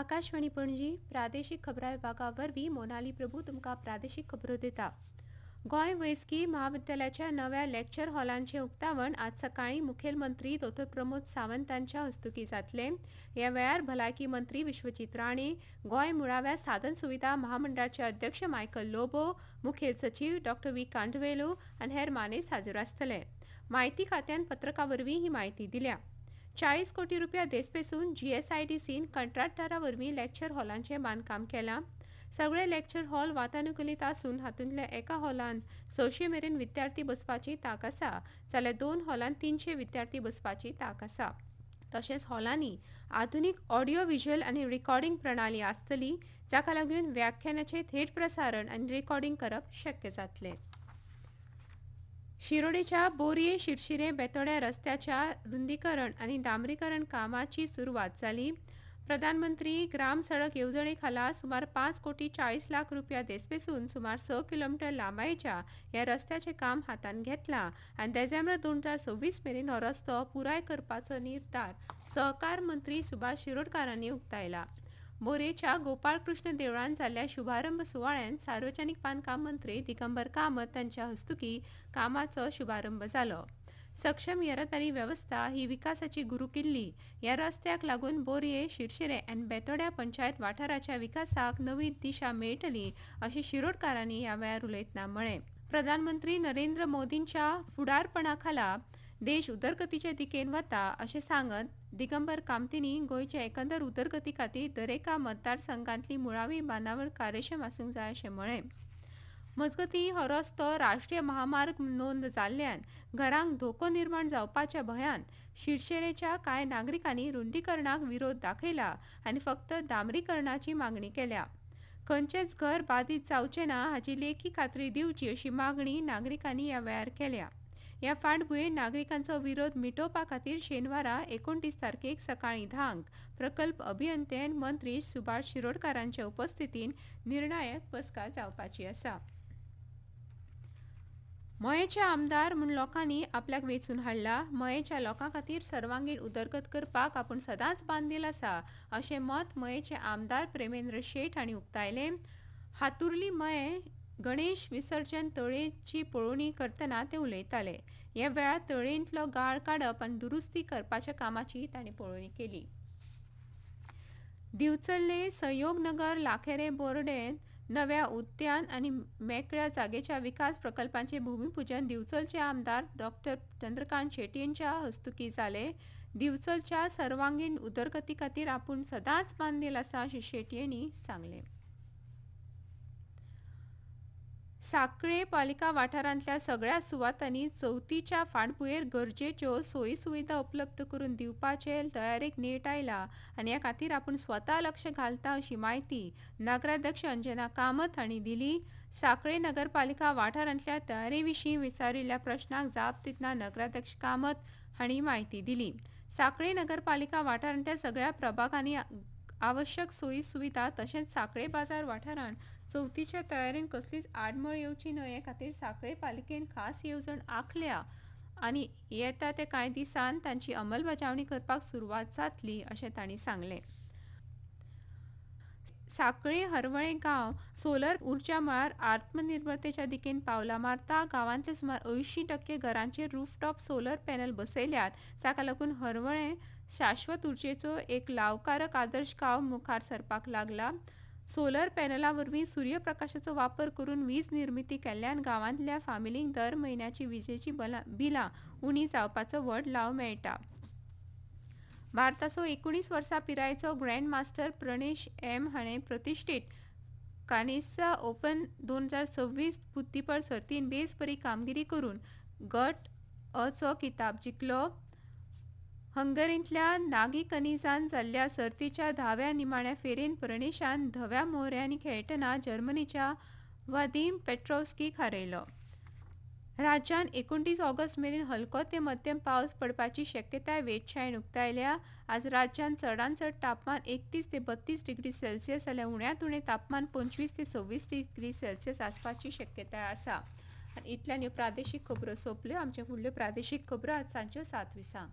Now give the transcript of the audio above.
आकाशवाणी पणजी प्रादेशीक खबरां विभागा वरवीं मोनाली प्रभू तुमकां प्रादेशीक खबरो दिता। गोंय वैजकी महाविद्यालयाच्या नव्या लेक्चर हॉलांचे उक्तावण आज सकाळी मुखेलमंत्री डॉ. प्रमोद सावंतांच्या हस्तुकी जातले। ह्या वेळार भलायकी मंत्री विश्वजीत राणे, गोंय मुळाव्या साधन सुविधा महामंडळाचे अध्यक्ष मायकल लोबो, मुखेल सचिव डॉ. व्ही. कांडवेलू आनी हेर मानेस्त हाजीर आसतले। माहिती खात्यान पत्रका वरवीं ही माहिती दिल्या। 40 कोटी रुपया देसपेसून जीएसआयडीसीन कंत्राटदारा वरवीं लेक्चर हॉलांचे बांदकाम केलां। सगळे लेक्चर हॉल वातानुकूलित आसून हातूंतल्या एका हॉलांत 600 मेरेन विद्यार्थी बसपाची तांक आसा, जाल्यार 2 हॉलांत 300 विद्यार्थी बसपाची तांक आसा। तशेंच हॉलांनी आधुनीक ऑडिओ व्हिज्युअल आनी रिकॉर्डिंग प्रणाली आसतली, जाका लागून व्याख्यानाचें थेट प्रसारण आनी रिकॉर्डिंग करप शक्य जातलें। शिरोडेच्या बोरये शिरशिरे बेतोड्या रस्त्याच्या रुंदीकरण आनी डांबरीकरण कामाची सुरवात जाली। प्रधानमंत्री ग्राम सडक येवजणे खाला सुमार 5 कोटी 40 लाख रुपया देसपेसून सुमार 6 किलोमीटर लांबायेच्या ह्या रस्त्याचें काम हातान घेतलां आनी डिसेंबर 2026 मेरेन हो रस्तो पुराय करपाचो निर्धार सहकार मंत्री सुभाष शिरोडकारांनी उक्तायला। बोरयेच्या गोपाळकृष्ण देवळान जाल्ल्या शुभारंभ सुवाळ्यान सार्वजनीक बांदकाम मंत्री दिगंबर कामत हांच्या हस्तुकी कामाचो शुभारंभ जालो। सक्षम येरादारी वेवस्था ही विकासाची गुरुकिल्ली। ह्या रस्त्याक लागून बोरये, शिरशिरे आनी बेतोड्या पंचायत वाठाराच्या विकासाक नवी दिशा मेळटली, अशें शिरोडकारांनी ह्या वेळार उलयतना म्हळें। प्रधानमंत्री नरेंद्र मोदींच्या फुडारपणा खाला देश उदरगतीचे दिकेन वता अशें सांगत दिगंबर कामतींनी गोंयचे एकंदर उदरगती खातीर दरेका मतदारसंघांतली मुळावी बांदावळ कार्यक्षम आसूंक जाय अशें म्हळें। मजगतीं हो रस्तो राष्ट्रीय महामार्ग नोंद जाल्ल्यान घरांक धोको निर्माण जावपाच्या भंयान शिरशिरेच्या कांय नागरिकांनी रुंदीकरणाक विरोध दाखयला आनी फक्त डांबरीकरणाची मागणी केल्या। खंयचेच घर बादीत जावचें ना हाची लेखी खात्री दिवची अशी मागणी नागरिकांनी ह्या वेळार केल्या। ह्या फाटभुंयेर नागरिकांचो विरोध मिटोवपा खातीर शेनवारा 29 तारखेक सकाळीं 10 प्रकल्प अभियंते आनी मंत्री सुभाष शिरोडकारांच्या उपस्थितीन निर्णायक बसका जावपाची आसा। मयेचे आमदार म्हूण लोकांनी आपल्याक वेंचून हाडला। मयेच्या लोकां खातीर सर्वांगीण उदरगत करपाक आपूण सदांच बांदील आसा अशें मत मयेचे आमदार प्रेमेंद्र शेट हांणी उक्तायलें। हातुर्ली मये गणेश विसर्जन तळयेची पळोवणी करतना ते उलयताले। ह्या वेळार तळयेंतलो गाळ काडप आनी दुरुस्ती करपाच्या कामाची तांणी पळोवणी केली। दिवचल्ले सहयोग नगर लाखेरे बोर्डेन नव्या उद्यान आनी मेकळ्या जागेच्या विकास प्रकल्पांचे भूमिपूजन दिवचलचे आमदार डॉ. चंद्रकांत शेट्टी यांच्या हस्तुकी जाले। दिवचलच्या सर्वांगीण उदरगती खातीर आपूण सदांच बांदील आसा अशें शेट्टी यांनी सांगलें। सांखळे पालिका वाठारांतल्या सगळ्या सुवातांनी चवथीच्या फाटभुंयेर गरजेच्यो सोयी सुविधा उपलब्ध करून दिवपाचे तयारेक नेट आयला आनी ह्या खातीर आपूण स्वता लक्ष घालता अशी माहिती नगराध्यक्ष अंजना कामत हांणी दिली। सांखळे नगरपालिका वाठारांतल्या तयारे विशीं विचारिल्ल्या प्रस्नाक जाप दितना नगराध्यक्ष कामत हांणी माहिती दिली। सांखळे नगरपालिका वाठारांतल्या सगळ्या प्रभागांनी आवश्यक सोयी सुविधा तशेंच सांखळे बाजार वाठारांत चवथीच्या तयारेन कसलीच आडमेळ येवची न्हय हे खातीर सांखळे पालिकेन खास येवजण आंखल्या आनी येता ते कांय दिसांत तांची अंमलबजावणी करपाक सुरवात जातली अशें तांणी सांगलें। सांखळे हरवळे गांव सोलर उर्जा मळार आत्मनिर्भरतेच्या दिकेन पावलां मारता। गांवांतले सुमार 80% घरांचेर रूफटॉप सोलर पॅनल बसयल्यात, जाका लागून हरवळे शाश्वत उर्जेचो एक लावकारक आदर्श गांव मुखार सरपाक लागला। सोलर पॅनला वरवीं सूर्यप्रकाशाचो वापर करून वीज निर्मिती केल्ल्यान गांवांतल्या फामिलींक दर म्हयन्याची विजेची बिलां उणी जावपाचो व्हड लाव मेळटा। भारताचो 19 वर्सां पिरायेचो ग्रँड मास्टर प्रणेश एम हाणें प्रतिश्ठीत कानेस्सा ओपन 2026 बुद्धीबळ सर्तींत बेस बरी कामगिरी करून गट अ चो किताब जिखलो। हंगेरींतल्या नागी कनिजांत जाल्ल्या सर्तीच्या 10व्या निमाण्या फेरयेंत प्रणेशान धव्या मोहऱ्यांनी खेळटना जर्मनीच्या वादीम पेट्रोव्स्कीक हारयलो। राज्यांत 29 ऑगस्ट मेरेन हलको ते मध्यम पावस पडपाची शक्यताय वेधशाळेन उक्तायल्या। आज राज्यांत चडांत चड तापमान 31 ते 32 डिग्री सेल्सियस जाल्यार उण्यांत उणें तापमान 25 ते 26 डिग्री सेल्सियस आसपाची शक्यताय आसा। आनी इतल्यान ह्यो प्रादेशीक खबरो सोंपल्यो। आमचे फुडल्यो प्रादेशीक खबरो आज सांजच्यो 7:20.